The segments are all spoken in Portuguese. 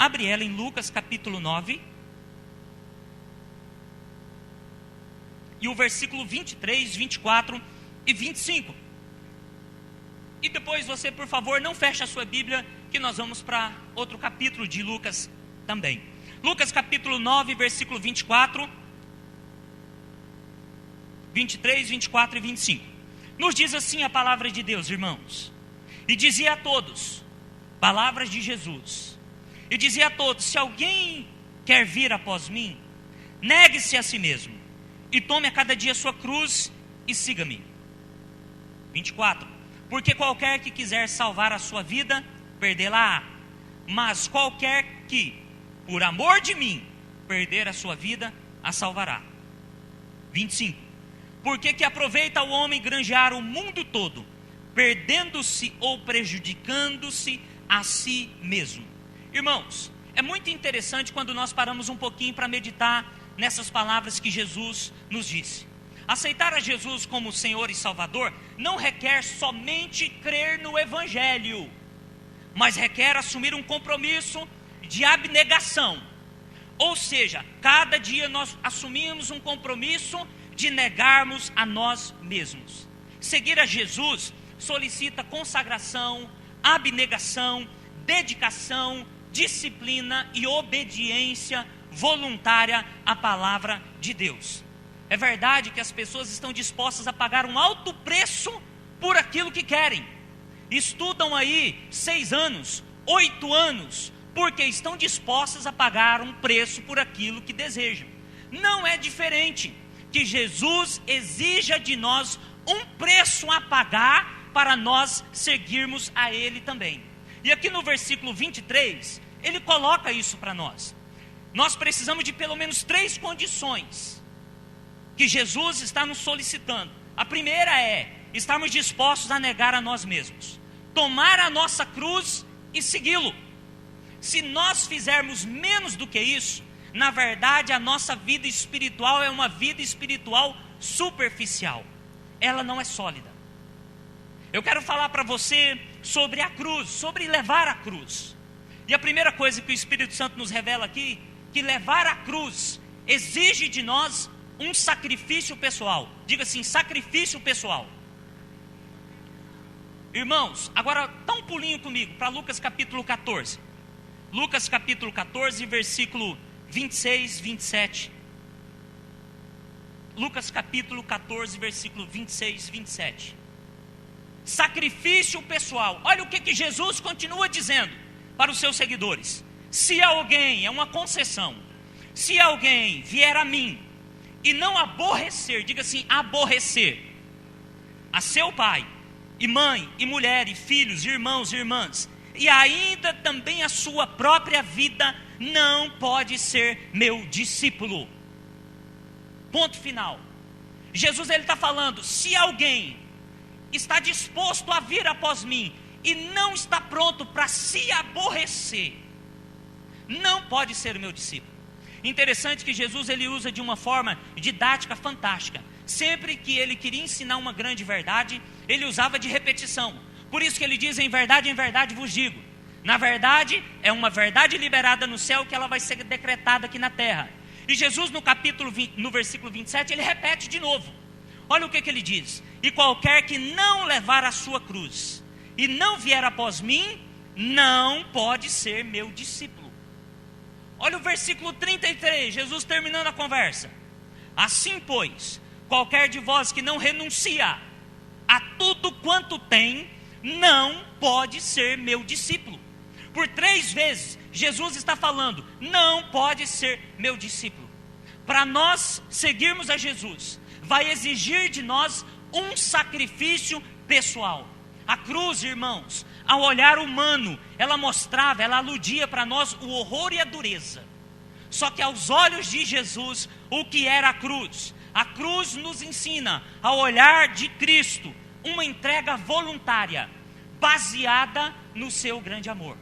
abre ela em Lucas capítulo 9. E o versículo 23, 24 e 25. E depois você, por favor, não feche a sua Bíblia, que nós vamos para outro capítulo de Lucas também. Lucas capítulo 9, versículo 24, 23, 24 e 25. Nos diz assim a palavra de Deus, irmãos. E dizia a todos, palavras de Jesus. E dizia a todos: se alguém quer vir após mim, negue-se a si mesmo, e tome a cada dia a sua cruz e siga-me. 24. Porque qualquer que quiser salvar a sua vida, perdê-la-á. Mas qualquer que, por amor de mim, perder a sua vida, a salvará. 25. Porque que aproveita o homem granjear o mundo todo, perdendo-se ou prejudicando-se a si mesmo? Irmãos, é muito interessante quando nós paramos um pouquinho para meditar nessas palavras que Jesus nos disse. Aceitar a Jesus como Senhor e Salvador não requer somente crer no Evangelho, mas requer assumir um compromisso de abnegação. Ou seja, cada dia nós assumimos um compromisso de negarmos a nós mesmos. Seguir a Jesus solicita consagração, abnegação, dedicação, disciplina e obediência voluntária à palavra de Deus. É verdade que as pessoas estão dispostas a pagar um alto preço por aquilo que querem. Estudam aí 6 anos, 8 anos, porque estão dispostas a pagar um preço por aquilo que desejam. Não é diferente que Jesus exija de nós um preço a pagar para nós seguirmos a Ele também. E aqui no versículo 23, Ele coloca isso para nós. Nós precisamos de pelo menos 3 condições que Jesus está nos solicitando. A primeira é estarmos dispostos a negar a nós mesmos, tomar a nossa cruz e segui-lo. Se nós fizermos menos do que isso, na verdade a nossa vida espiritual é uma vida espiritual superficial. Ela não é sólida. Eu quero falar para você sobre a cruz, sobre levar a cruz. E a primeira coisa que o Espírito Santo nos revela aqui, que levar a cruz exige de nós um sacrifício pessoal. Diga assim, sacrifício pessoal. Irmãos, agora dá um pulinho comigo para Lucas capítulo 14. Lucas capítulo 14, versículo 26, 27. Lucas capítulo 14, versículo 26, 27. Sacrifício pessoal. Olha o que Jesus continua dizendo para os seus seguidores. Se alguém, é uma concessão, se alguém vier a mim e não aborrecer, diga assim, aborrecer, a seu pai, e mãe, e mulher, e filhos, e irmãos, e irmãs, e ainda também a sua própria vida, não pode ser meu discípulo. Ponto final. Jesus ele está falando, se alguém está disposto a vir após mim e não está pronto para se aborrecer, não pode ser o meu discípulo. Interessante que Jesus ele usa de uma forma didática fantástica. Sempre que ele queria ensinar uma grande verdade, ele usava de repetição. Por isso que ele diz, em verdade vos digo. Na verdade, é uma verdade liberada no céu que ela vai ser decretada aqui na terra. E Jesus no capítulo 20, no versículo 27, ele repete de novo. Olha o que ele diz. E qualquer que não levar a sua cruz e não vier após mim, não pode ser meu discípulo. Olha o versículo 33, Jesus terminando a conversa. Assim, pois, qualquer de vós que não renuncia a tudo quanto tem, não pode ser meu discípulo. Por 3 vezes, Jesus está falando, não pode ser meu discípulo. Para nós seguirmos a Jesus, vai exigir de nós um sacrifício pessoal. A cruz, irmãos, ao olhar humano, ela mostrava, ela aludia para nós o horror e a dureza. Só que aos olhos de Jesus, o que era a cruz? A cruz nos ensina, ao olhar de Cristo, uma entrega voluntária, baseada no seu grande amor.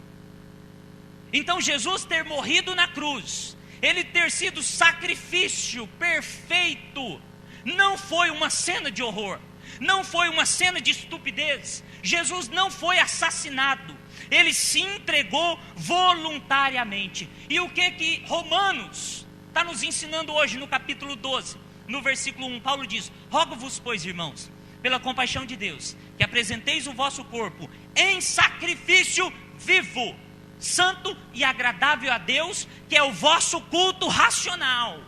Então Jesus ter morrido na cruz, ele ter sido sacrifício perfeito, não foi uma cena de horror, não foi uma cena de estupidez. Jesus não foi assassinado, Ele se entregou voluntariamente. E o que Romanos está nos ensinando hoje no capítulo 12, no versículo 1, Paulo diz: rogo-vos, pois, irmãos, pela compaixão de Deus, que apresenteis o vosso corpo em sacrifício vivo, santo e agradável a Deus, que é o vosso culto racional.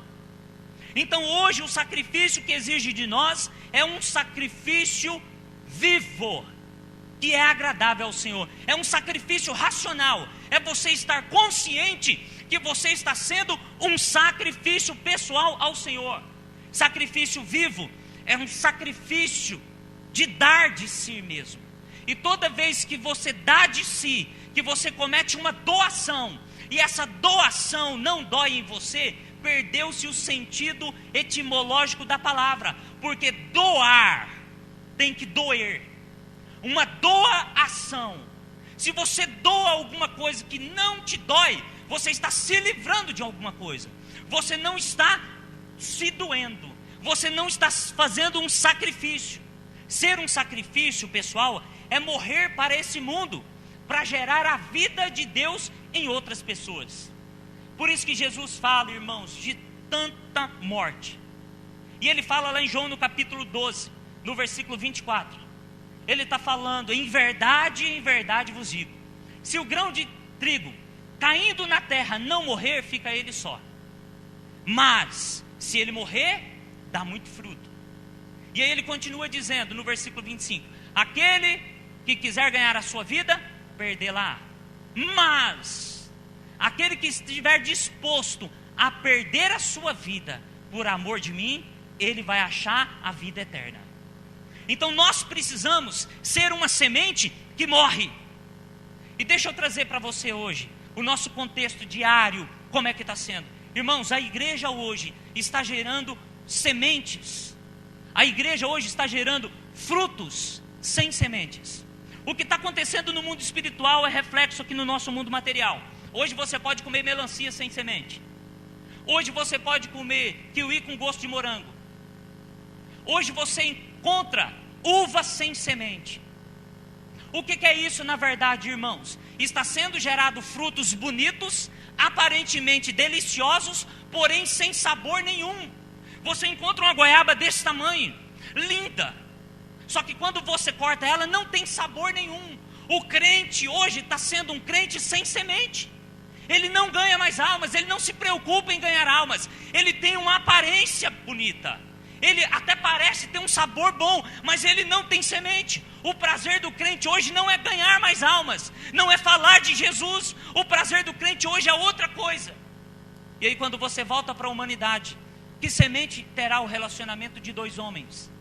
Então hoje o sacrifício que exige de nós é um sacrifício vivo, que é agradável ao Senhor. É um sacrifício racional. É você estar consciente que você está sendo um sacrifício pessoal ao Senhor. Sacrifício vivo é um sacrifício de dar de si mesmo. E toda vez que você dá de si, que você comete uma doação, e essa doação não dói em você, perdeu-se o sentido etimológico da palavra. Porque doar tem que doer. Uma doação. Se você doa alguma coisa que não te dói, você está se livrando de alguma coisa. Você não está se doendo. Você não está fazendo um sacrifício. Ser um sacrifício, pessoal, é morrer para esse mundo, para gerar a vida de Deus em outras pessoas. Por isso que Jesus fala, irmãos, de tanta morte. E ele fala lá em João no capítulo 12, no versículo 24. Ele está falando: em verdade vos digo, se o grão de trigo caindo na terra não morrer, fica ele só. Mas se ele morrer, dá muito fruto. E aí ele continua dizendo no versículo 25: aquele que quiser ganhar a sua vida, perdê-la. Mas aquele que estiver disposto a perder a sua vida por amor de mim, ele vai achar a vida eterna. Então nós precisamos ser uma semente que morre. E deixa eu trazer para você hoje o nosso contexto diário, como é que está sendo. Irmãos, a igreja hoje está gerando sementes. A igreja hoje está gerando frutos sem sementes. O que está acontecendo no mundo espiritual é reflexo aqui no nosso mundo material. Hoje você pode comer melancia sem semente. Hoje você pode comer kiwi com gosto de morango. Hoje você encontra uva sem semente. O que é isso na verdade, irmãos? Está sendo gerado frutos bonitos, aparentemente deliciosos, porém sem sabor nenhum. Você encontra uma goiaba desse tamanho, linda, só que quando você corta ela, não tem sabor nenhum. O crente hoje está sendo um crente sem semente. Ele não ganha mais almas, ele não se preocupa em ganhar almas. Ele tem uma aparência bonita, ele até parece ter um sabor bom, mas ele não tem semente. O prazer do crente hoje não é ganhar mais almas, não é falar de Jesus. O prazer do crente hoje é outra coisa. E aí quando você volta para a humanidade, que semente terá o relacionamento de dois homens?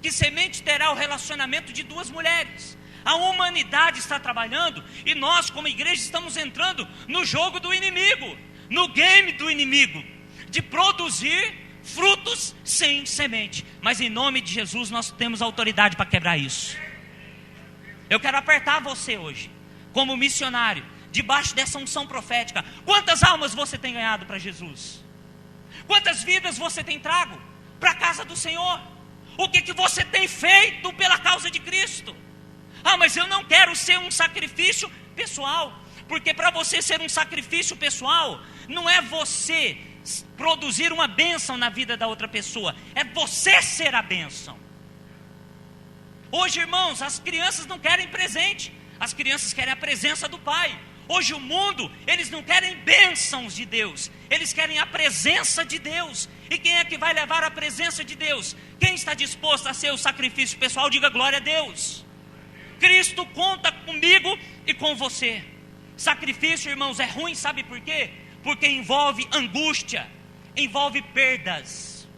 Que semente terá o relacionamento de duas mulheres? A humanidade está trabalhando e nós como igreja estamos entrando no jogo do inimigo, no game do inimigo, de produzir frutos sem semente. Mas em nome de Jesus nós temos autoridade para quebrar isso. Eu quero apertar você hoje, como missionário, debaixo dessa unção profética. Quantas almas você tem ganhado para Jesus? Quantas vidas você tem trago para a casa do Senhor? O que você tem feito pela causa de Cristo? Ah, mas eu não quero ser um sacrifício pessoal. Porque para você ser um sacrifício pessoal, não é você produzir uma bênção na vida da outra pessoa, é você ser a bênção. Hoje, irmãos, as crianças não querem presente, as crianças querem a presença do Pai. Hoje o mundo, eles não querem bênçãos de Deus, eles querem a presença de Deus. E quem é que vai levar a presença de Deus? Quem está disposto a ser o sacrifício pessoal, diga glória a Deus. Cristo conta comigo e com você. Sacrifício, irmãos, é ruim, sabe por quê? Porque envolve angústia, envolve perdas,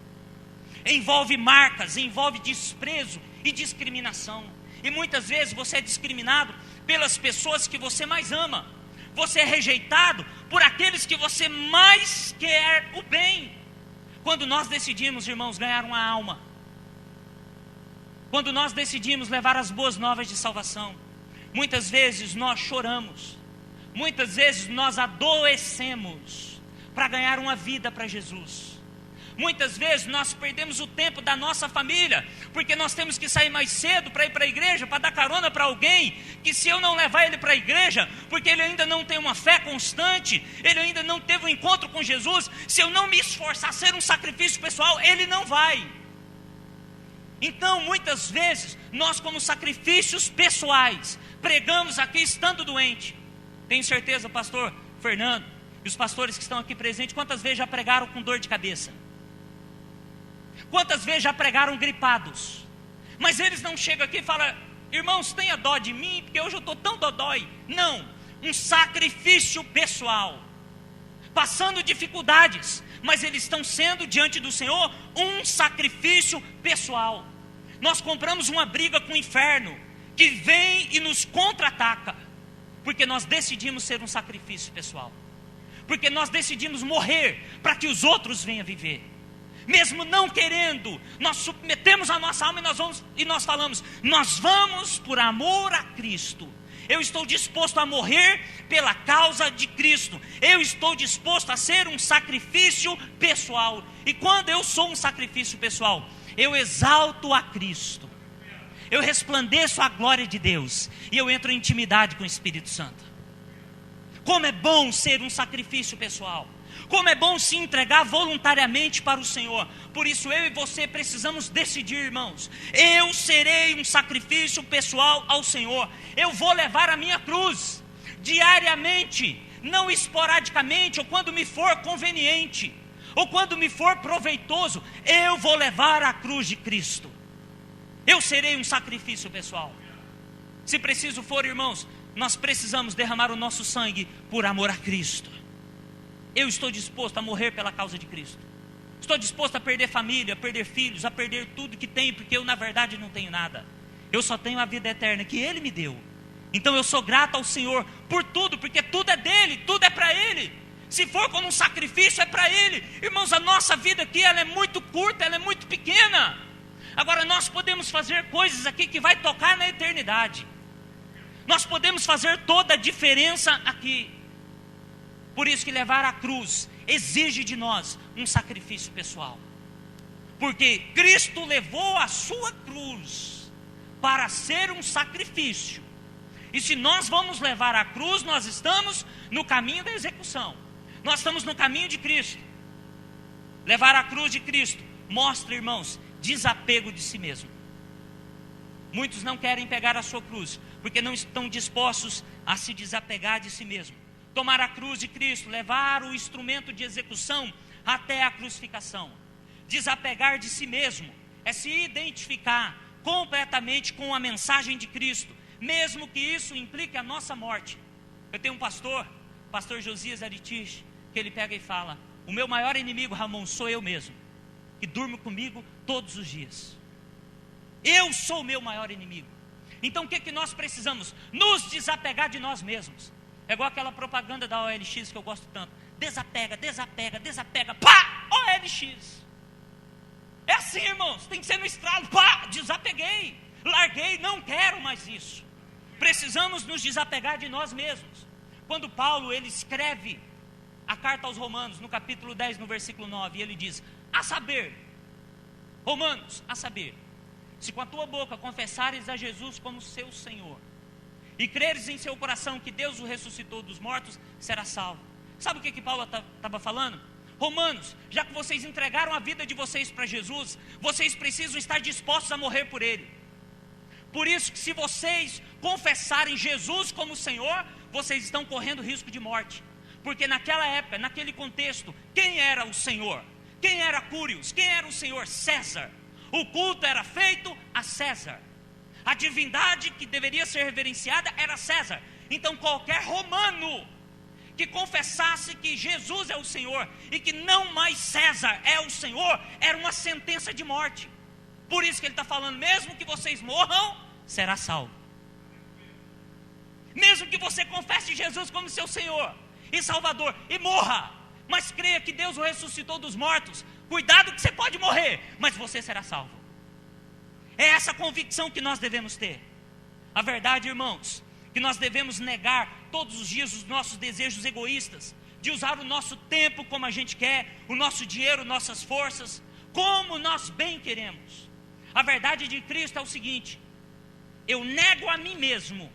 envolve marcas, envolve desprezo e discriminação. E muitas vezes você é discriminado pelas pessoas que você mais ama. Você é rejeitado por aqueles que você mais quer o bem. Quando nós decidimos, irmãos, ganhar uma alma, quando nós decidimos levar as boas novas de salvação, muitas vezes nós choramos, muitas vezes nós adoecemos para ganhar uma vida para Jesus. Muitas vezes nós perdemos o tempo da nossa família, porque nós temos que sair mais cedo para ir para a igreja, para dar carona para alguém, que se eu não levar ele para a igreja, porque ele ainda não tem uma fé constante, ele ainda não teve um encontro com Jesus, se eu não me esforçar a ser um sacrifício pessoal, ele não vai. Então, muitas vezes, nós como sacrifícios pessoais, pregamos aqui estando doente. Tenho certeza, pastor Fernando, e os pastores que estão aqui presentes, quantas vezes já pregaram com dor de cabeça? Quantas vezes já pregaram gripados? Mas eles não chegam aqui e falam: irmãos, tenha dó de mim, porque hoje eu estou tão dodói. Não, um sacrifício pessoal, passando dificuldades, mas eles estão sendo diante do Senhor um sacrifício pessoal. Nós compramos uma briga com o inferno, que vem e nos contra-ataca, porque nós decidimos ser um sacrifício pessoal, porque nós decidimos morrer para que os outros venham viver. Mesmo não querendo, nós submetemos a nossa alma e nós falamos: nós vamos por amor a Cristo. Eu estou disposto a morrer pela causa de Cristo. Eu estou disposto a ser um sacrifício pessoal. E quando eu sou um sacrifício pessoal, eu exalto a Cristo, eu resplandeço a glória de Deus, e eu entro em intimidade com o Espírito Santo. Como é bom ser um sacrifício pessoal, como é bom se entregar voluntariamente para o Senhor. Por isso eu e você precisamos decidir, irmãos: eu serei um sacrifício pessoal ao Senhor. Eu vou levar a minha cruz diariamente, não esporadicamente, ou quando me for conveniente, ou quando me for proveitoso. Eu vou levar a cruz de Cristo. Eu serei um sacrifício pessoal. Se preciso for, irmãos, nós precisamos derramar o nosso sangue por amor a Cristo. Eu estou disposto a morrer pela causa de Cristo. Estou disposto a perder família, a perder filhos, a perder tudo que tenho, porque eu na verdade não tenho nada. Eu só tenho a vida eterna que Ele me deu. Então eu sou grato ao Senhor por tudo, porque tudo é dEle, tudo é para Ele. Se for como um sacrifício, é para Ele. Irmãos, a nossa vida aqui, ela é muito curta, ela é muito pequena. Agora nós podemos fazer coisas aqui que vai tocar na eternidade. Nós podemos fazer toda a diferença aqui. Por isso que levar a cruz exige de nós um sacrifício pessoal. Porque Cristo levou a sua cruz para ser um sacrifício. E se nós vamos levar a cruz, nós estamos no caminho da execução. Nós estamos no caminho de Cristo. Levar a cruz de Cristo mostra, irmãos, desapego de si mesmo. Muitos não querem pegar a sua cruz, porque não estão dispostos a se desapegar de si mesmo. Tomar a cruz de Cristo, levar o instrumento de execução até a crucificação. Desapegar de si mesmo é se identificar completamente com a mensagem de Cristo, mesmo que isso implique a nossa morte. Eu tenho um pastor Josias Aritich, que ele pega e fala: o meu maior inimigo, Ramon, sou eu mesmo, que durmo comigo todos os dias. Eu sou o meu maior inimigo. Então o que nós precisamos? Nos desapegar de nós mesmos. É igual aquela propaganda da OLX que eu gosto tanto: desapega, desapega, desapega, pá, OLX. É assim, irmãos, tem que ser no estralo: pá, desapeguei, larguei, não quero mais isso. Precisamos nos desapegar de nós mesmos. Quando Paulo, ele escreve a carta aos Romanos, no capítulo 10, no versículo 9, ele diz: a saber, Romanos, a saber, se com a tua boca confessares a Jesus como seu Senhor, e creres em seu coração que Deus o ressuscitou dos mortos, será salvo. Sabe o que Paulo estava falando? Romanos, já que vocês entregaram a vida de vocês para Jesus, vocês precisam estar dispostos a morrer por Ele. Por isso que se vocês confessarem Jesus como Senhor, vocês estão correndo risco de morte. Porque naquela época, naquele contexto, quem era o Senhor? Quem era Cúrios? Quem era o Senhor? César. O culto era feito a César. A divindade que deveria ser reverenciada era César. Então qualquer romano que confessasse que Jesus é o Senhor e que não mais César é o Senhor, era uma sentença de morte. Por isso que ele está falando: mesmo que vocês morram, será salvo. Mesmo que você confesse Jesus como seu Senhor e Salvador e morra, mas creia que Deus o ressuscitou dos mortos, cuidado que você pode morrer, mas você será salvo. É essa convicção que nós devemos ter. A verdade, irmãos, que nós devemos negar todos os dias os nossos desejos egoístas, de usar o nosso tempo como a gente quer, o nosso dinheiro, nossas forças, como nós bem queremos. A verdade de Cristo é o seguinte: eu nego a mim mesmo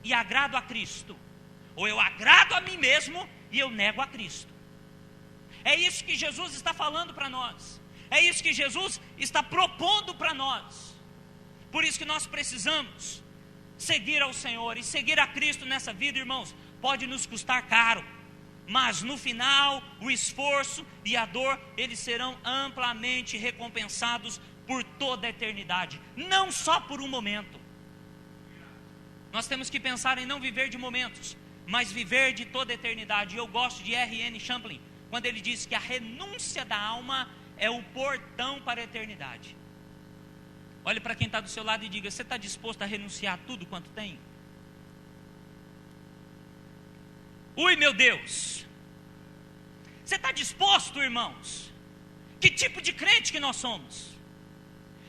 e agrado a Cristo, ou eu agrado a mim mesmo e eu nego a Cristo. É isso que Jesus está falando para nós, é isso que Jesus está propondo para nós. Por isso que nós precisamos seguir ao Senhor, e seguir a Cristo nessa vida, irmãos, pode nos custar caro, mas no final, o esforço e a dor, eles serão amplamente recompensados por toda a eternidade, não só por um momento. Nós temos que pensar em não viver de momentos, mas viver de toda a eternidade. E eu gosto de R.N. Champlin, quando ele diz que a renúncia da alma é o portão para a eternidade. Olhe para quem está do seu lado e diga: você está disposto a renunciar a tudo quanto tem? Ui, meu Deus! Você está disposto, irmãos? Que tipo de crente que nós somos?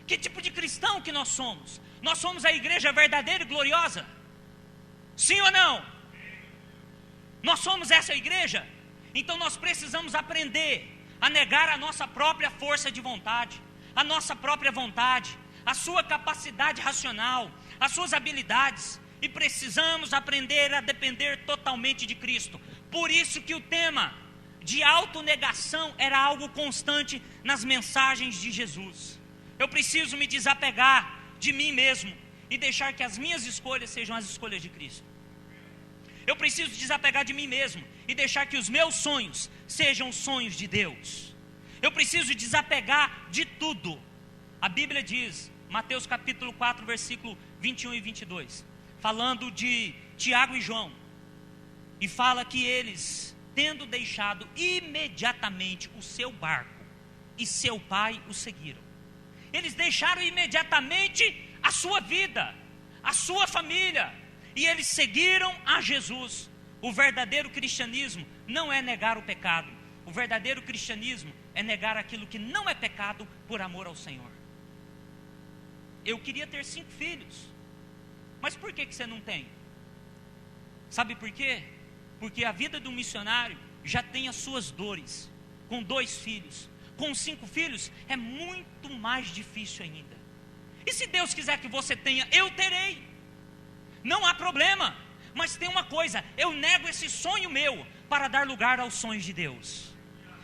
Que tipo de cristão que nós somos? Nós somos a igreja verdadeira e gloriosa? Sim ou não? Nós somos essa igreja? Então nós precisamos aprender a negar a nossa própria força de vontade, a nossa própria vontade, a sua capacidade racional, as suas habilidades, e precisamos aprender a depender totalmente de Cristo. Por isso que o tema de autonegação era algo constante nas mensagens de Jesus. Eu preciso me desapegar de mim mesmo e deixar que as minhas escolhas sejam as escolhas de Cristo. Eu preciso desapegar de mim mesmo e deixar que os meus sonhos sejam os sonhos de Deus. Eu preciso desapegar de tudo. A Bíblia diz, Mateus capítulo 4, versículo 21 e 22, falando de Tiago e João, e fala que eles, tendo deixado imediatamente o seu barco e seu pai, o seguiram. Eles deixaram imediatamente a sua vida, a sua família, e eles seguiram a Jesus. O verdadeiro cristianismo não é negar o pecado. O verdadeiro cristianismo é negar aquilo que não é pecado por amor ao Senhor. Eu queria ter 5 filhos, mas por que você não tem? Sabe por quê? Porque a vida do missionário já tem as suas dores. Com 2 filhos, com 5 filhos é muito mais difícil ainda. E se Deus quiser que você tenha, eu terei. Não há problema. Mas tem uma coisa: eu nego esse sonho meu para dar lugar aos sonhos de Deus.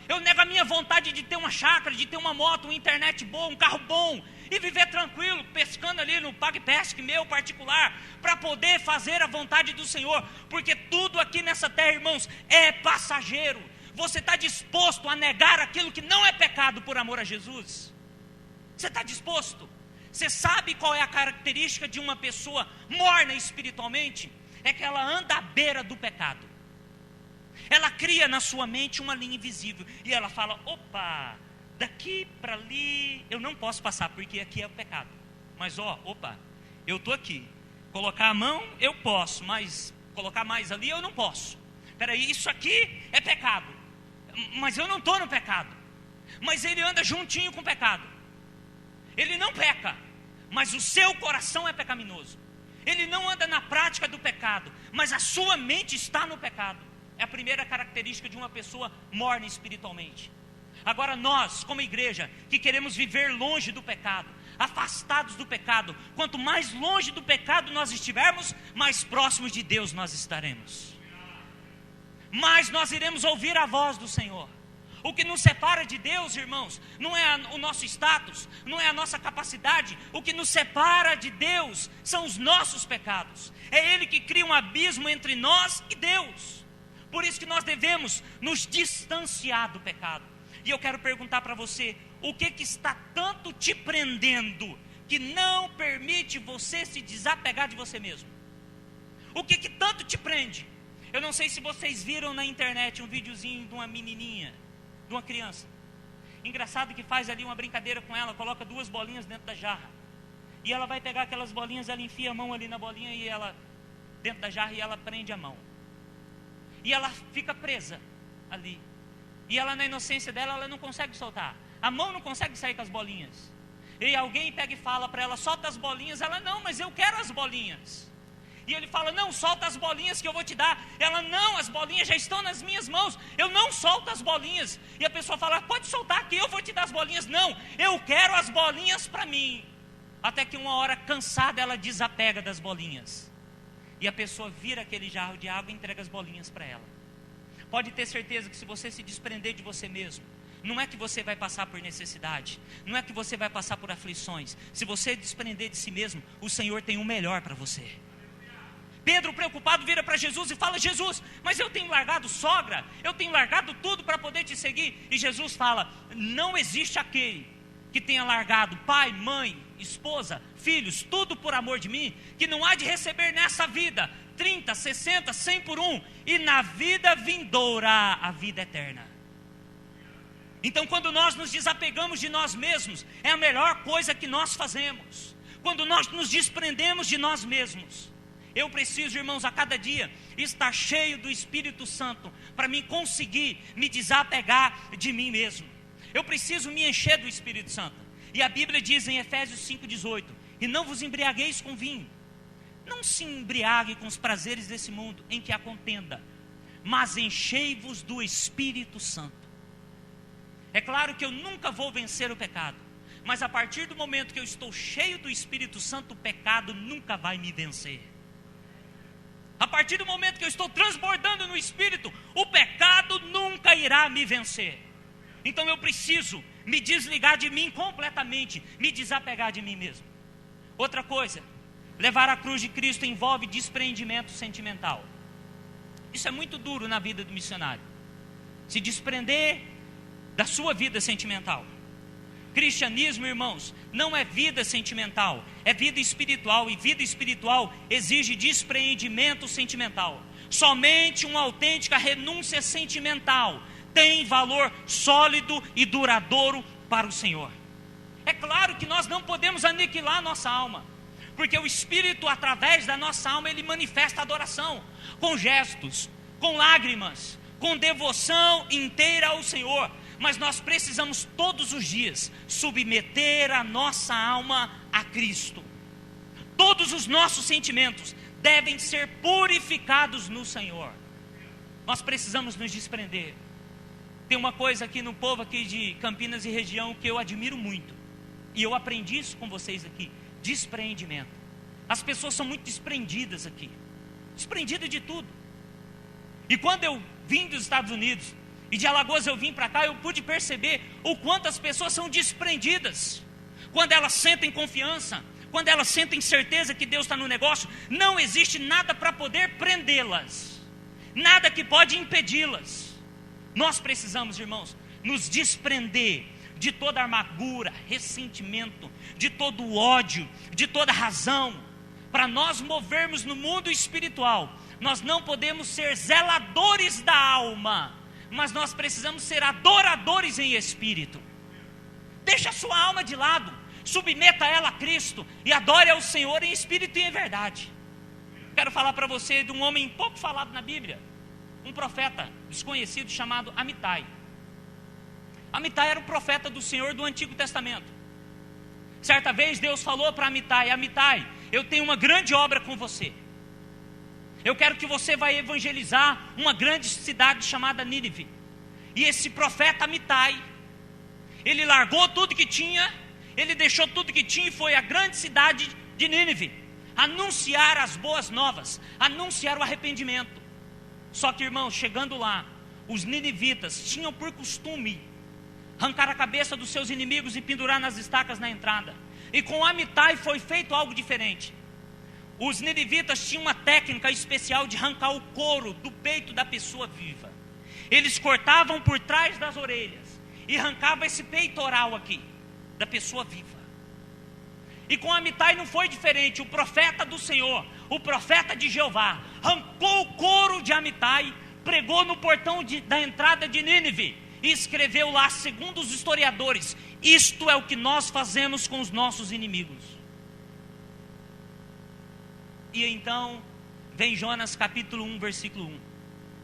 Eu nego a minha vontade de ter uma chácara, de ter uma moto, uma internet boa, um carro bom, e viver tranquilo, pescando ali no Pague Pesque meu particular, para poder fazer a vontade do Senhor, porque tudo aqui nessa terra, irmãos, é passageiro. Você está disposto a negar aquilo que não é pecado por amor a Jesus? Você está disposto? Você sabe qual é a característica de uma pessoa morna espiritualmente? É que ela anda à beira do pecado. Ela cria na sua mente uma linha invisível, e ela fala: opa, daqui para ali eu não posso passar, porque aqui é o pecado. Mas eu estou aqui, colocar a mão eu posso, mas colocar mais ali eu não posso. Espera aí, isso aqui é pecado, mas eu não estou no pecado. Mas ele anda juntinho com o pecado. Ele não peca, mas o seu coração é pecaminoso. Ele não anda na prática do pecado, mas a sua mente está no pecado. É a primeira característica de uma pessoa morna espiritualmente. Agora nós, como igreja, que queremos viver longe do pecado, afastados do pecado, quanto mais longe do pecado nós estivermos, mais próximos de Deus nós estaremos. Mais nós iremos ouvir a voz do Senhor. O que nos separa de Deus, irmãos, não é o nosso status, não é a nossa capacidade. O que nos separa de Deus são os nossos pecados. É Ele que cria um abismo entre nós e Deus. Por isso que nós devemos nos distanciar do pecado. E eu quero perguntar para você: o que está tanto te prendendo que não permite você se desapegar de você mesmo? O que tanto te prende? Eu não sei se vocês viram na internet um videozinho de uma menininha, de uma criança. Engraçado que faz ali uma brincadeira com ela, coloca 2 bolinhas dentro da jarra. E ela vai pegar aquelas bolinhas, ela enfia a mão ali na bolinha e ela dentro da jarra, e ela prende a mão. E ela fica presa ali. E ela, na inocência dela, ela não consegue soltar. A mão não consegue sair com as bolinhas. E alguém pega e fala para ela: solta as bolinhas. Ela: não, mas eu quero as bolinhas. E ele fala, não, solta as bolinhas que eu vou te dar. Ela, não, as bolinhas já estão nas minhas mãos, eu não solto as bolinhas. E a pessoa fala, pode soltar que eu vou te dar as bolinhas. Não, eu quero as bolinhas para mim. Até que uma hora, cansada, ela desapega das bolinhas. E a pessoa vira aquele jarro de água e entrega as bolinhas para ela. Pode ter certeza que se você se desprender de você mesmo, não é que você vai passar por necessidade, não é que você vai passar por aflições. Se você desprender de si mesmo, o Senhor tem o melhor para você. Pedro, preocupado, vira para Jesus e fala, Jesus, mas eu tenho largado sogra, eu tenho largado tudo para poder te seguir. E Jesus fala, não existe aquele que tenha largado pai, mãe, esposa, filhos, tudo por amor de mim, que não há de receber nessa vida 30, 60, 100 por um, e na vida vindoura a vida eterna. Então, quando nós nos desapegamos de nós mesmos, é a melhor coisa que nós fazemos. Quando nós nos desprendemos de nós mesmos, eu preciso, irmãos, a cada dia estar cheio do Espírito Santo para mim conseguir me desapegar de mim mesmo. Eu preciso me encher do Espírito Santo. E a Bíblia diz em Efésios 5,18: e não vos embriagueis com vinho, não se embriague com os prazeres desse mundo, em que há contenda, mas enchei-vos do Espírito Santo. É claro que eu nunca vou vencer o pecado, mas a partir do momento que eu estou cheio do Espírito Santo, o pecado nunca vai me vencer. A partir do momento que eu estou transbordando no Espírito, o pecado nunca irá me vencer. Então eu preciso me desligar de mim completamente, me desapegar de mim mesmo. Outra coisa, levar a cruz de Cristo envolve desprendimento sentimental. Isso é muito duro na vida do missionário, se desprender da sua vida sentimental. Cristianismo, irmãos, não é vida sentimental, é vida espiritual, e vida espiritual exige despreendimento sentimental. Somente uma autêntica renúncia sentimental tem valor sólido e duradouro para o Senhor. É claro que nós não podemos aniquilar a nossa alma, porque o Espírito, através da nossa alma, ele manifesta adoração, com gestos, com lágrimas, com devoção inteira ao Senhor. Mas nós precisamos todos os dias submeter a nossa alma a Cristo. Todos os nossos sentimentos devem ser purificados no Senhor. Nós precisamos nos desprender. Tem uma coisa aqui no povo aqui de Campinas e região que eu admiro muito, e eu aprendi isso com vocês aqui: despreendimento. As pessoas são muito desprendidas aqui, desprendidas de tudo. E quando eu vim dos Estados Unidos, e de Alagoas eu vim para cá, eu pude perceber o quanto as pessoas são desprendidas. Quando elas sentem confiança, quando elas sentem certeza que Deus está no negócio, não existe nada para poder prendê-las, nada que pode impedi-las. Nós precisamos, irmãos, nos desprender de toda amargura, ressentimento, de todo o ódio, de toda razão. Para nós movermos no mundo espiritual, nós não podemos ser zeladores da alma, mas nós precisamos ser adoradores em espírito. Deixa a sua alma de lado, submeta ela a Cristo e adore ao Senhor em espírito e em verdade. Quero falar para você de um homem pouco falado na Bíblia, um profeta desconhecido chamado Amitai. Amitai era o profeta do Senhor do Antigo Testamento. Certa vez Deus falou para Amitai: Amitai, eu tenho uma grande obra com você. Eu quero que você vá evangelizar uma grande cidade chamada Nínive. E esse profeta Amitai, ele largou tudo que tinha, ele deixou tudo que tinha e foi à grande cidade de Nínive anunciar as boas novas, anunciar o arrependimento. Só que, irmãos, chegando lá, os ninivitas tinham por costume arrancar a cabeça dos seus inimigos e pendurar nas estacas na entrada. E com Amitai foi feito algo diferente. Os ninivitas tinham uma técnica especial de arrancar o couro do peito da pessoa viva. Eles cortavam por trás das orelhas e arrancavam esse peitoral aqui da pessoa viva. E com Amitai não foi diferente. O profeta do Senhor, o profeta de Jeová, arrancou o couro de Amitai, pregou no portão da entrada de Nínive e escreveu lá, segundo os historiadores: isto é o que nós fazemos com os nossos inimigos. E então vem Jonas capítulo 1, versículo 1.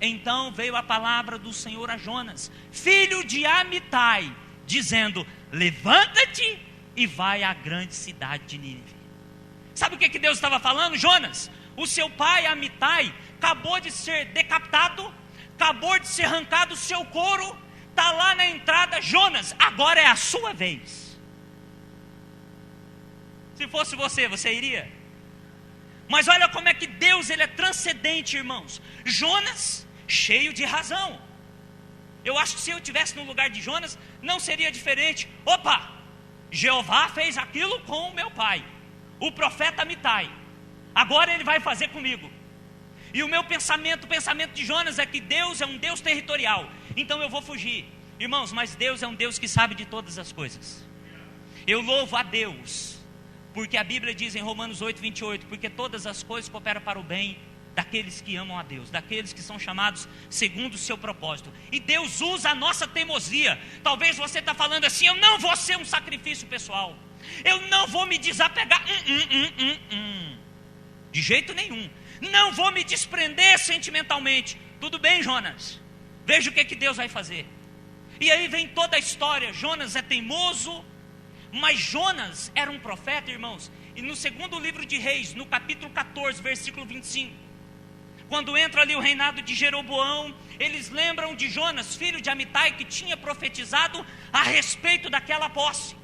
Então veio a palavra do Senhor a Jonas, filho de Amitai, dizendo: levanta-te e vai à grande cidade de Nínive. Sabe o que Deus estava falando? Jonas, O seu pai, Amitai, acabou de ser decapitado, acabou de ser arrancado o seu couro, está lá na entrada. Jonas, agora é a sua vez. Se fosse você, você iria? Mas olha como é que Deus, ele é transcendente, irmãos. Jonas, cheio de razão. Eu acho que se eu estivesse no lugar de Jonas, não seria diferente. Opa, Jeová fez aquilo com o meu pai, o profeta Amitai, agora ele vai fazer comigo. E o meu pensamento, o pensamento de Jonas é que Deus é um Deus territorial, então eu vou fugir. Irmãos, mas Deus é um Deus que sabe de todas as coisas. Eu louvo a Deus, porque a Bíblia diz em Romanos 8:28, porque todas as coisas cooperam para o bem daqueles que amam a Deus, daqueles que são chamados segundo o seu propósito. E Deus usa a nossa teimosia. Talvez você está falando assim: eu não vou ser um sacrifício pessoal, eu não vou me desapegar, de jeito nenhum, não vou me desprender sentimentalmente. Tudo bem, Jonas, veja o que Deus vai fazer. E aí vem toda a história. Jonas é teimoso, mas Jonas era um profeta, irmãos. E no segundo livro de Reis, no capítulo 14, versículo 25, quando entra ali o reinado de Jeroboão, eles lembram de Jonas, filho de Amitai, que tinha profetizado a respeito daquela posse.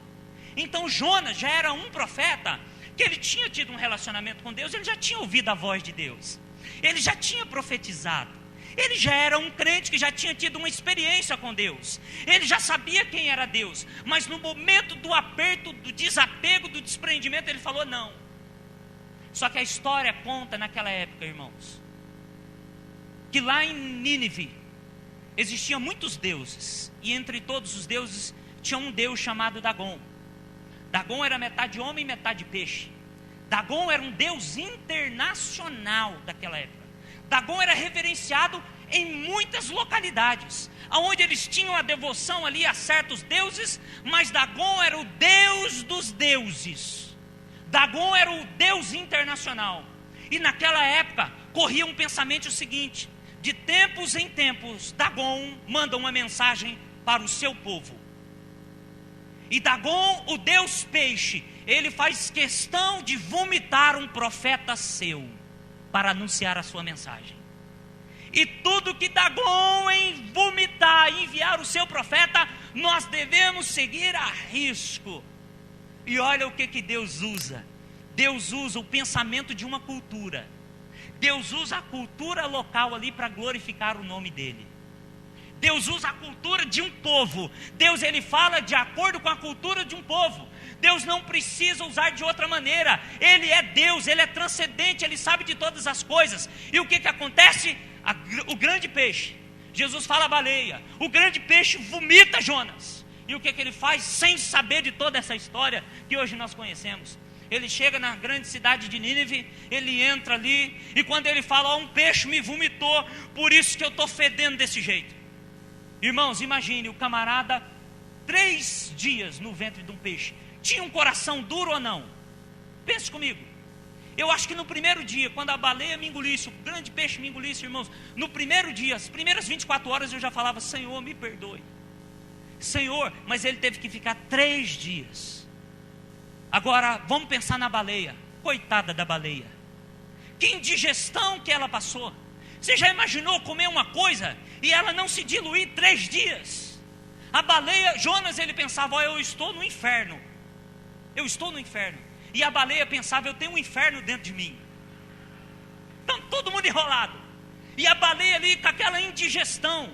Então Jonas já era um profeta, que ele tinha tido um relacionamento com Deus, ele já tinha ouvido a voz de Deus, ele já tinha profetizado, ele já era um crente que já tinha tido uma experiência com Deus, ele já sabia quem era Deus. Mas no momento do aperto, do desapego, do desprendimento, ele falou não. Só que a história conta naquela época, irmãos, que lá em Nínive existiam muitos deuses, e entre todos os deuses tinha um deus chamado Dagon. Dagon era metade homem e metade peixe. Dagon era um deus internacional daquela época. Dagon era reverenciado em muitas localidades, onde eles tinham a devoção ali a certos deuses, mas Dagon era o deus dos deuses. Dagon era o deus internacional. E naquela época corria um pensamento seguinte: de tempos em tempos, Dagon manda uma mensagem para o seu povo. E Dagon, o deus peixe, ele faz questão de vomitar um profeta seu para anunciar a sua mensagem. E tudo que Dagon em vomitar, enviar o seu profeta, nós devemos seguir a risco. E olha o que Deus usa. Deus usa o pensamento de uma cultura. Deus usa a cultura local ali para glorificar o nome dele. Deus usa a cultura de um povo. Deus, ele fala de acordo com a cultura de um povo. Deus não precisa usar de outra maneira. Ele é Deus, ele é transcendente, ele sabe de todas as coisas. E o que acontece? O grande peixe, Jesus fala a baleia, o grande peixe vomita Jonas. E o que ele faz, sem saber de toda essa história que hoje nós conhecemos? Ele chega na grande cidade de Nínive, ele entra ali, e quando ele fala: um peixe me vomitou, por isso que eu estou fedendo desse jeito. Irmãos, imagine o camarada 3 dias no ventre de um peixe. Tinha um coração duro ou não? Pense comigo. Eu acho que no primeiro dia, quando a baleia me engolisse, o grande peixe me engolisse, irmãos, no primeiro dia, as primeiras 24 horas eu já falava: Senhor, me perdoe, Senhor. Mas ele teve que ficar 3 dias. Agora, vamos pensar na baleia. Coitada da baleia, que indigestão que ela passou. Você já imaginou comer uma coisa e ela não se diluir 3 dias? A baleia, Jonas, ele pensava: eu estou no inferno, eu estou no inferno. E a baleia pensava: eu tenho um inferno dentro de mim. Então todo mundo enrolado. E a baleia ali com aquela indigestão.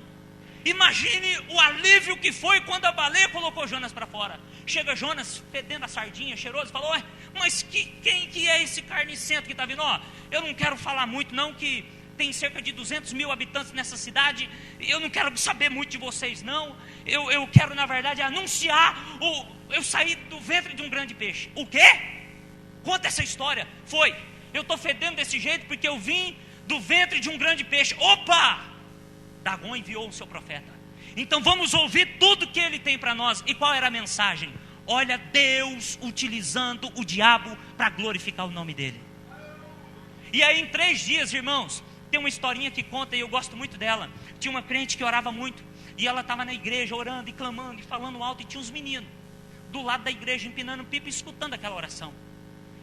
Imagine o alívio que foi quando a baleia colocou Jonas para fora. Chega Jonas fedendo a sardinha, cheiroso, falou: ué, mas quem que é esse carnicento que está vindo? Ó, eu não quero falar muito não, que tem cerca de 200 mil habitantes nessa cidade. Eu não quero saber muito de vocês não. Eu quero, na verdade, anunciar eu saí do ventre de um grande peixe. O quê? Conta essa história. Foi: eu estou fedendo desse jeito porque eu vim do ventre de um grande peixe. Opa! Dagon enviou o seu profeta. Então vamos ouvir tudo que ele tem para nós. E qual era a mensagem? Olha, Deus utilizando o diabo para glorificar o nome dele. E aí em 3 dias, irmãos, tem uma historinha que conta, e eu gosto muito dela. Tinha uma crente que orava muito, e ela estava na igreja orando e clamando e falando alto, e tinha uns meninos do lado da igreja empinando pipa, escutando aquela oração.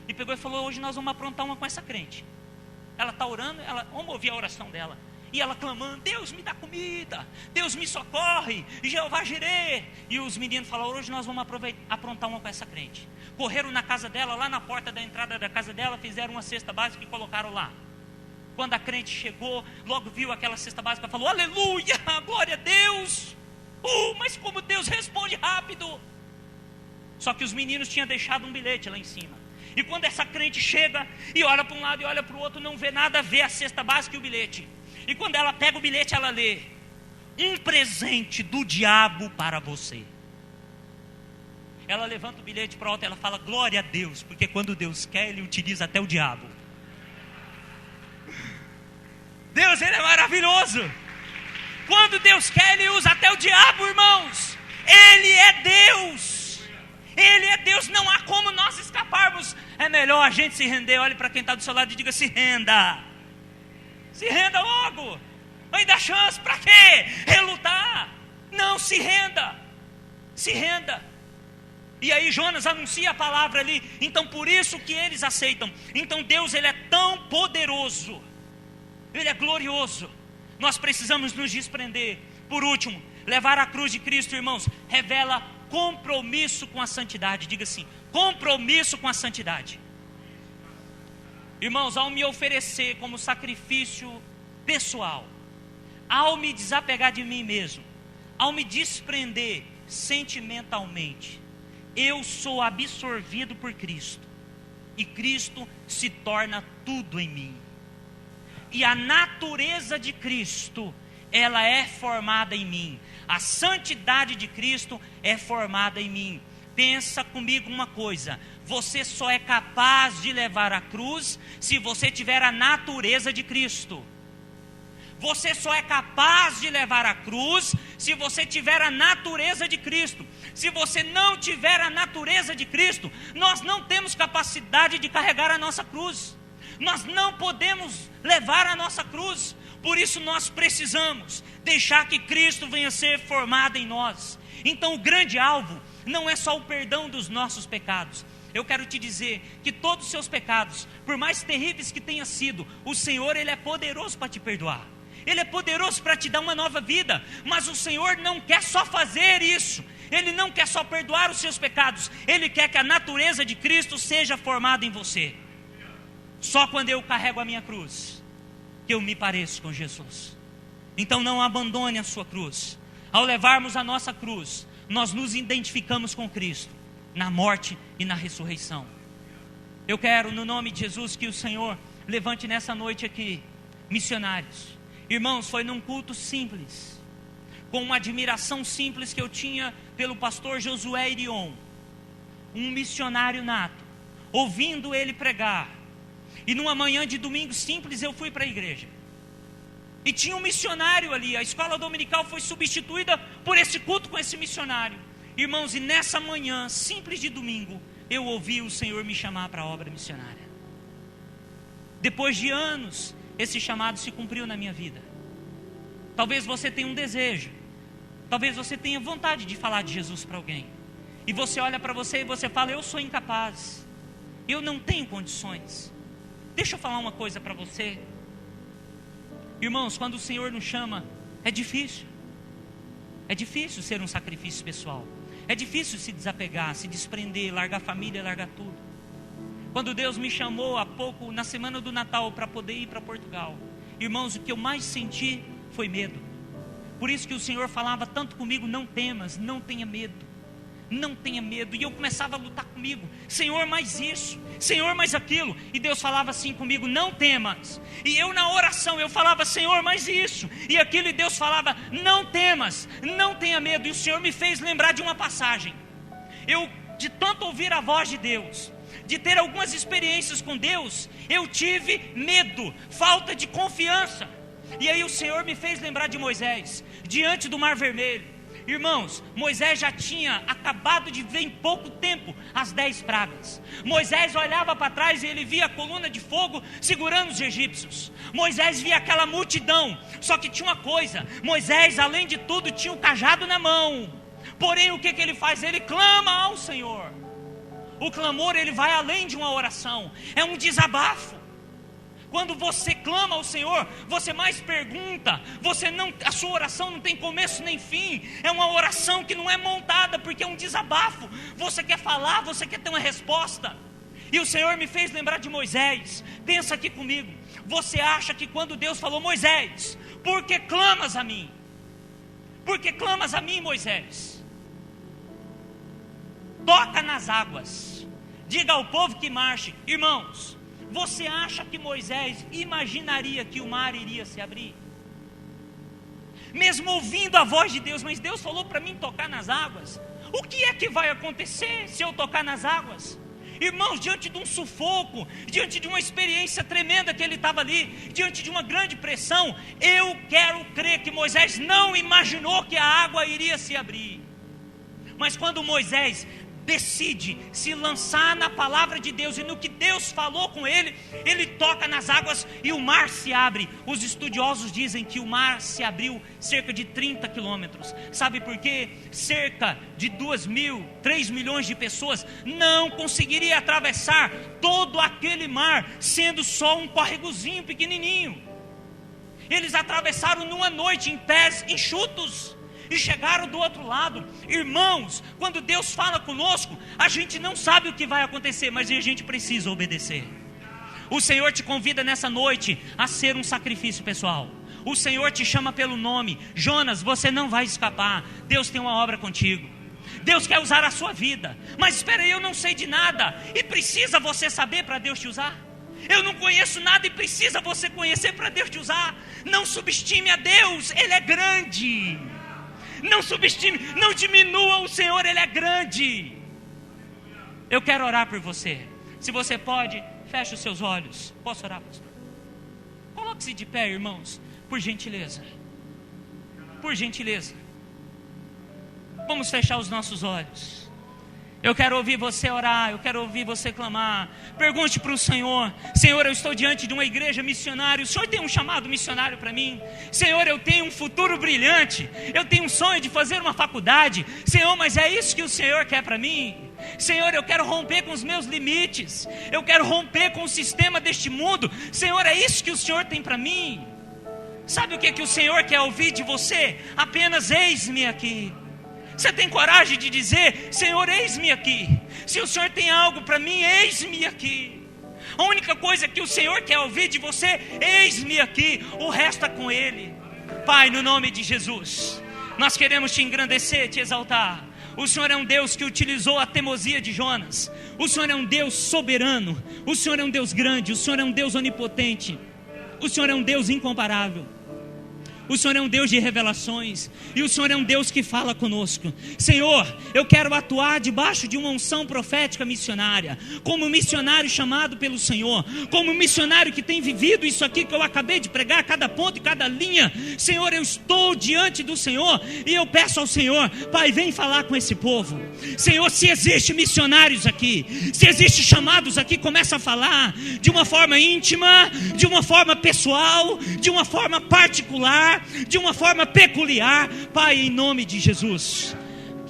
E pegou e falou: hoje nós vamos aprontar uma com essa crente. Ela está orando, vamos ouvir a oração dela. E ela clamando, Deus me dá comida, Deus me socorre, Jeová Jirê. E os meninos falaram, hoje nós vamos aprontar uma com essa crente. Correram na casa dela, lá na porta da entrada da casa dela, fizeram uma cesta básica e colocaram lá. Quando a crente chegou, logo viu aquela cesta básica, falou, aleluia, glória a Deus. Mas como Deus responde rápido. Só que os meninos tinham deixado um bilhete lá em cima. E quando essa crente chega e olha para um lado e olha para o outro, não vê nada, vê a cesta básica e o bilhete. E quando ela pega o bilhete, ela lê, um presente do diabo para você. Ela levanta o bilhete para o alto e ela fala, glória a Deus, porque quando Deus quer, Ele utiliza até o diabo. Deus, Ele é maravilhoso. Quando Deus quer, Ele usa até o diabo, irmãos. Ele é Deus. Ele é Deus, não há como nós escaparmos. É melhor a gente se render. Olhe para quem está do seu lado e diga, se renda. Se renda logo. Vai dar chance, para quê? Relutar. Não, se renda. Se renda. E aí Jonas anuncia a palavra ali. Então por isso que eles aceitam. Então Deus, Ele é tão poderoso. Ele é glorioso. Nós precisamos nos desprender. Por último, levar a cruz de Cristo, irmãos, revela compromisso com a santidade. Diga assim, compromisso com a santidade. Irmãos, ao me oferecer como sacrifício pessoal, ao me desapegar de mim mesmo, ao me desprender sentimentalmente, eu sou absorvido por Cristo. E Cristo se torna tudo em mim. E a natureza de Cristo, ela é formada em mim. A santidade de Cristo é formada em mim. Pensa comigo uma coisa, você só é capaz de levar a cruz se você tiver a natureza de Cristo. Você só é capaz de levar a cruz se você tiver a natureza de Cristo. Se você não tiver a natureza de Cristo, nós não temos capacidade de carregar a nossa cruz. Nós não podemos levar a nossa cruz. Por isso nós precisamos deixar que Cristo venha ser formado em nós. Então o grande alvo não é só o perdão dos nossos pecados. Eu quero te dizer que todos os seus pecados, por mais terríveis que tenham sido, o Senhor, Ele é poderoso para te perdoar. Ele é poderoso para te dar uma nova vida. Mas o Senhor não quer só fazer isso. Ele não quer só perdoar os seus pecados. Ele quer que a natureza de Cristo seja formada em você. Só quando eu carrego a minha cruz que eu me pareço com Jesus. Então não abandone a sua cruz. Ao levarmos a nossa cruz, nós nos identificamos com Cristo na morte e na ressurreição. Eu quero, no nome de Jesus, que o Senhor levante nessa noite aqui missionários. Irmãos, foi num culto simples, com uma admiração simples que eu tinha pelo pastor Josué Irion, um missionário nato, ouvindo ele pregar. E numa manhã de domingo simples eu fui para a igreja. E tinha um missionário ali, a escola dominical foi substituída por esse culto com esse missionário. Irmãos, e nessa manhã simples de domingo, eu ouvi o Senhor me chamar para a obra missionária. Depois de anos, esse chamado se cumpriu na minha vida. Talvez você tenha um desejo, talvez você tenha vontade de falar de Jesus para alguém. E você olha para você e você fala, eu sou incapaz, eu não tenho condições. Deixa eu falar uma coisa para você. Irmãos, quando o Senhor nos chama, é difícil. É difícil ser um sacrifício pessoal. É difícil se desapegar, se desprender, largar a família, largar tudo. Quando Deus me chamou há pouco, na semana do Natal, para poder ir para Portugal, irmãos, o que eu mais senti foi medo. Por isso que o Senhor falava tanto comigo, não temas, não tenha medo. Não tenha medo. E eu começava a lutar comigo, Senhor, mais isso, Senhor, mais aquilo. E Deus falava assim comigo, não temas. E eu na oração, eu falava, Senhor, mais isso e aquilo. E Deus falava, não temas, não tenha medo. E o Senhor me fez lembrar de uma passagem. Eu, de tanto ouvir a voz de Deus, de ter algumas experiências com Deus, eu tive medo, falta de confiança. E aí o Senhor me fez lembrar de Moisés, diante do Mar Vermelho. Irmãos, Moisés já tinha acabado de ver em pouco tempo as 10 pragas. Moisés olhava para trás e ele via a coluna de fogo segurando os egípcios. Moisés via aquela multidão. Só que tinha uma coisa, Moisés, além de tudo, tinha o cajado na mão. Porém, o que ele faz? Ele clama ao Senhor. O clamor, ele vai além de uma oração, é um desabafo. Quando você clama ao Senhor, você mais pergunta. A sua oração não tem começo nem fim. É uma oração que não é montada, porque é um desabafo. Você quer falar, você quer ter uma resposta. E o Senhor me fez lembrar de Moisés. Pensa aqui comigo. Você acha que quando Deus falou: Moisés, por que clamas a mim? Por que clamas a mim, Moisés? Toca nas águas, diga ao povo que marche. Irmãos, você acha que Moisés imaginaria que o mar iria se abrir? Mesmo ouvindo a voz de Deus, mas Deus falou para mim tocar nas águas. O que é que vai acontecer se eu tocar nas águas? Irmãos, diante de um sufoco, diante de uma experiência tremenda que ele estava ali, diante de uma grande pressão, eu quero crer que Moisés não imaginou que a água iria se abrir. Mas quando Moisés decide se lançar na palavra de Deus e no que Deus falou com ele, ele toca nas águas e o mar se abre. Os estudiosos dizem que o mar se abriu cerca de 30 quilômetros. Sabe por quê? Cerca de 3 milhões de pessoas não conseguiria atravessar todo aquele mar, sendo só um córregozinho pequenininho. Eles atravessaram numa noite em pés enxutos e chegaram do outro lado. Irmãos, quando Deus fala conosco, a gente não sabe o que vai acontecer, mas a gente precisa obedecer. O Senhor te convida nessa noite a ser um sacrifício pessoal. O Senhor te chama pelo nome. Jonas, você não vai escapar. Deus tem uma obra contigo. Deus quer usar a sua vida. Mas espera aí, eu não sei de nada. E precisa você saber para Deus te usar? Eu não conheço nada e precisa você conhecer para Deus te usar? Não subestime a Deus, Ele é grande. Não subestime, não diminua o Senhor, Ele é grande. Eu quero orar por você. Se você pode, feche os seus olhos. Posso orar, pastor? Coloque-se de pé, irmãos, por gentileza. Por gentileza. Vamos fechar os nossos olhos. Eu quero ouvir você orar, eu quero ouvir você clamar. Pergunte para o Senhor: Senhor, eu estou diante de uma igreja missionária. O Senhor tem um chamado missionário para mim? Senhor, eu tenho um futuro brilhante. Eu tenho um sonho de fazer uma faculdade. Senhor, mas é isso que o Senhor quer para mim? Senhor, eu quero romper com os meus limites. Eu quero romper com o sistema deste mundo. Senhor, é isso que o Senhor tem para mim? Sabe o que o Senhor quer ouvir de você? Apenas: eis-me aqui. Você tem coragem de dizer: Senhor, eis-me aqui. Se o Senhor tem algo para mim, eis-me aqui. A única coisa que o Senhor quer ouvir de você: eis-me aqui. O resto é com Ele. Pai, no nome de Jesus, nós queremos te engrandecer, te exaltar. O Senhor é um Deus que utilizou a teimosia de Jonas. O Senhor é um Deus soberano. O Senhor é um Deus grande. O Senhor é um Deus onipotente. O Senhor é um Deus incomparável. O Senhor é um Deus de revelações. E o Senhor é um Deus que fala conosco. Senhor, eu quero atuar debaixo de uma unção profética missionária, como missionário chamado pelo Senhor, como missionário que tem vivido isso aqui que eu acabei de pregar, cada ponto e cada linha. Senhor, eu estou diante do Senhor e eu peço ao Senhor: Pai, vem falar com esse povo. Senhor, se existe missionários aqui, se existe chamados aqui, começa a falar de uma forma íntima, de uma forma pessoal, de uma forma particular, de uma forma peculiar. Pai, em nome de Jesus,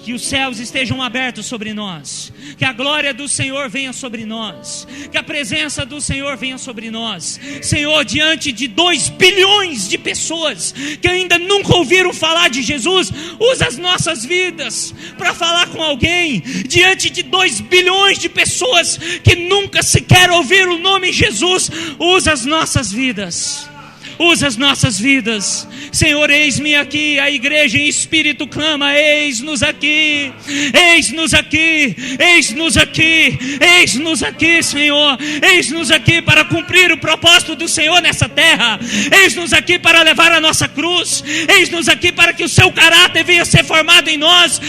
que os céus estejam abertos sobre nós, que a glória do Senhor venha sobre nós, que a presença do Senhor venha sobre nós. Senhor, diante de 2 bilhões de pessoas que ainda nunca ouviram falar de Jesus, usa as nossas vidas para falar com alguém. Diante de 2 bilhões de pessoas que nunca sequer ouviram o nome Jesus, usa as nossas vidas. Usa as nossas vidas. Senhor, eis-me aqui. A igreja em espírito clama: eis-nos aqui, eis-nos aqui, eis-nos aqui, eis-nos aqui, Senhor. Eis-nos aqui para cumprir o propósito do Senhor nessa terra. Eis-nos aqui para levar a nossa cruz. Eis-nos aqui para que o seu caráter venha ser formado em nós.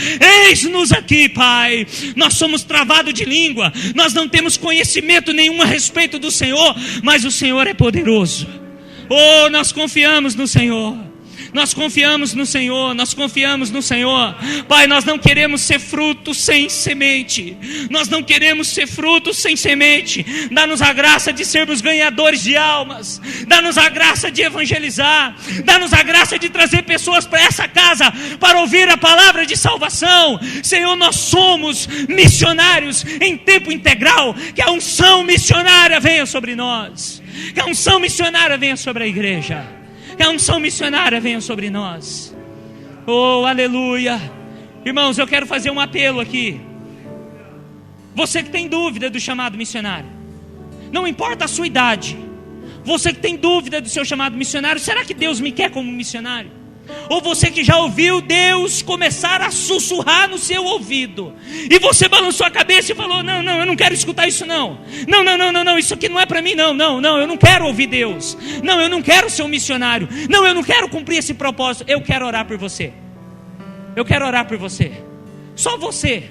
Eis-nos aqui, Pai. Nós somos travados de língua, nós não temos conhecimento nenhum a respeito do Senhor, mas o Senhor é poderoso. Oh, nós confiamos no Senhor. Nós confiamos no Senhor, nós confiamos no Senhor. Pai, nós não queremos ser frutos sem semente. Nós não queremos ser frutos sem semente. Dá-nos a graça de sermos ganhadores de almas. Dá-nos a graça de evangelizar. Dá-nos a graça de trazer pessoas para essa casa para ouvir a palavra de salvação. Senhor, nós somos missionários em tempo integral. Que a unção missionária venha sobre nós. Que a unção missionária venha sobre a igreja. Que a unção missionária venha sobre nós. Oh, aleluia. Irmãos, eu quero fazer um apelo aqui. Você que tem dúvida do chamado missionário, não importa a sua idade. Você que tem dúvida do seu chamado missionário, será que Deus me quer como missionário? Ou você que já ouviu Deus começar a sussurrar no seu ouvido, e você balançou a cabeça e falou: não, eu não quero escutar isso não. Não, isso aqui não é para mim não, eu não quero ouvir Deus. Não, eu não quero ser um missionário. Não, eu não quero cumprir esse propósito. Eu quero orar por você. Eu quero orar por você. Só você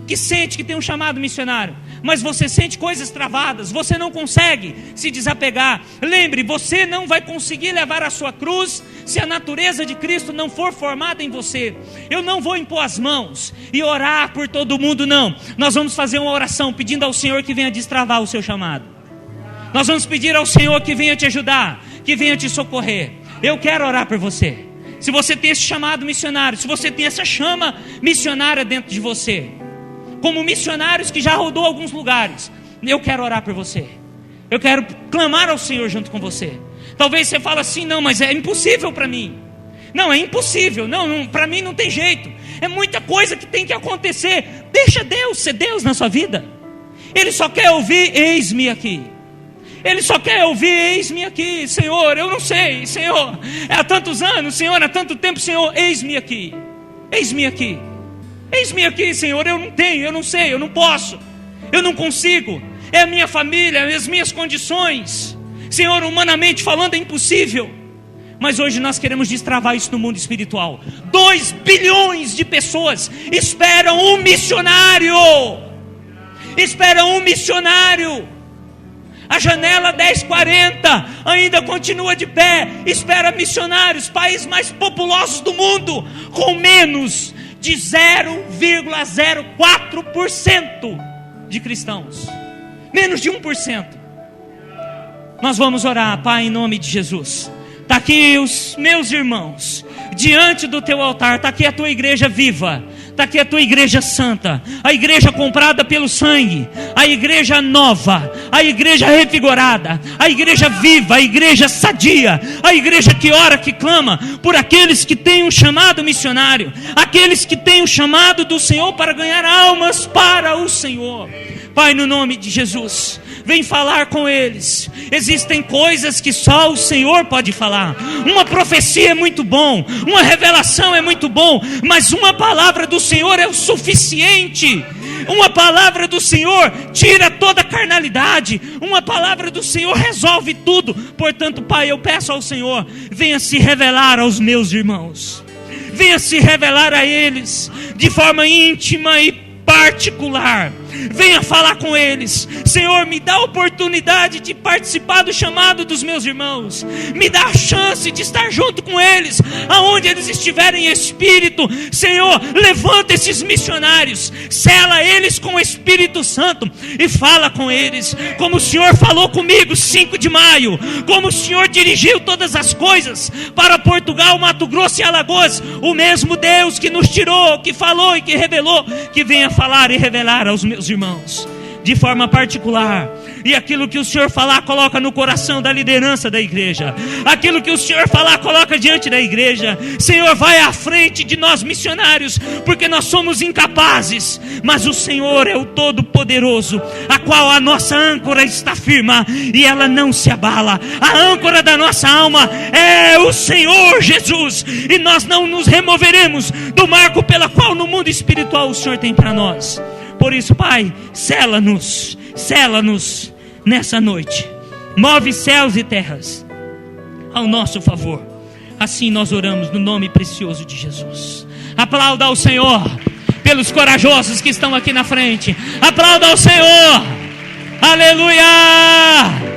que sente que tem um chamado missionário, mas você sente coisas travadas, você não consegue se desapegar. Lembre, você não vai conseguir levar a sua cruz se a natureza de Cristo não for formada em você. Eu não vou impor as mãos e orar por todo mundo, não. Nós vamos fazer uma oração pedindo ao Senhor que venha destravar o seu chamado. Nós vamos pedir ao Senhor que venha te ajudar, que venha te socorrer. Eu quero orar por você. Se você tem esse chamado missionário, se você tem essa chama missionária dentro de você, como missionários que já rodou alguns lugares, eu quero orar por você. Eu quero clamar ao Senhor junto com você. Talvez você fale assim: não, mas é impossível para mim. Não, é impossível, não, para mim não tem jeito. É muita coisa que tem que acontecer. Deixa Deus ser Deus na sua vida. Ele só quer ouvir: eis-me aqui. Ele só quer ouvir: eis-me aqui, Senhor, eu não sei, Senhor, há tantos anos, Senhor, há tanto tempo, Senhor, eis-me aqui. Eis-me aqui. Eis-me aqui, Senhor, eu não tenho, eu não sei, eu não posso, eu não consigo. É a minha família, as minhas condições. Senhor, humanamente falando é impossível. Mas hoje nós queremos destravar isso no mundo espiritual. 2 bilhões de pessoas esperam um missionário. Esperam um missionário. A janela 1040 ainda continua de pé. Espera missionários. Países mais populosos do mundo, com menos de 0,04% de cristãos. Menos de 1%. Nós vamos orar, Pai, em nome de Jesus. Está aqui os meus irmãos diante do teu altar. Está aqui a tua igreja viva. Está aqui a tua igreja santa, a igreja comprada pelo sangue, a igreja nova, a igreja revigorada, a igreja viva, a igreja sadia, a igreja que ora, que clama por aqueles que têm um chamado missionário, aqueles que têm um chamado do Senhor para ganhar almas para o Senhor. Pai, no nome de Jesus, vem falar com eles. Existem coisas que só o Senhor pode falar. Uma profecia é muito bom, uma revelação é muito bom, mas uma palavra do Senhor é o suficiente. Uma palavra do Senhor tira toda a carnalidade. Uma palavra do Senhor resolve tudo. Portanto, Pai, eu peço ao Senhor, venha se revelar aos meus irmãos. Venha se revelar a eles de forma íntima e particular. Venha falar com eles. Senhor, me dá a oportunidade de participar do chamado dos meus irmãos. Me dá a chance de estar junto com eles, aonde eles estiverem em espírito. Senhor, levanta esses missionários, sela eles com o Espírito Santo e fala com eles, como o Senhor falou comigo 5 de maio, como o Senhor dirigiu todas as coisas para Portugal, Mato Grosso e Alagoas. O mesmo Deus que nos tirou, que falou e que revelou, que venha falar e revelar aos meus irmãos de forma particular. E aquilo que o Senhor falar, coloca no coração da liderança da igreja. Aquilo que o Senhor falar, coloca diante da igreja. Senhor, vai à frente de nós missionários, porque nós somos incapazes, mas o Senhor é o Todo-Poderoso, a qual a nossa âncora está firme e ela não se abala. A âncora da nossa alma é o Senhor Jesus, e nós não nos removeremos do marco pela qual no mundo espiritual o Senhor tem para nós. Por isso, Pai, sela-nos nessa noite. Move céus e terras ao nosso favor. Assim nós oramos no nome precioso de Jesus. Aplauda ao Senhor pelos corajosos que estão aqui na frente. Aplauda ao Senhor. Aleluia!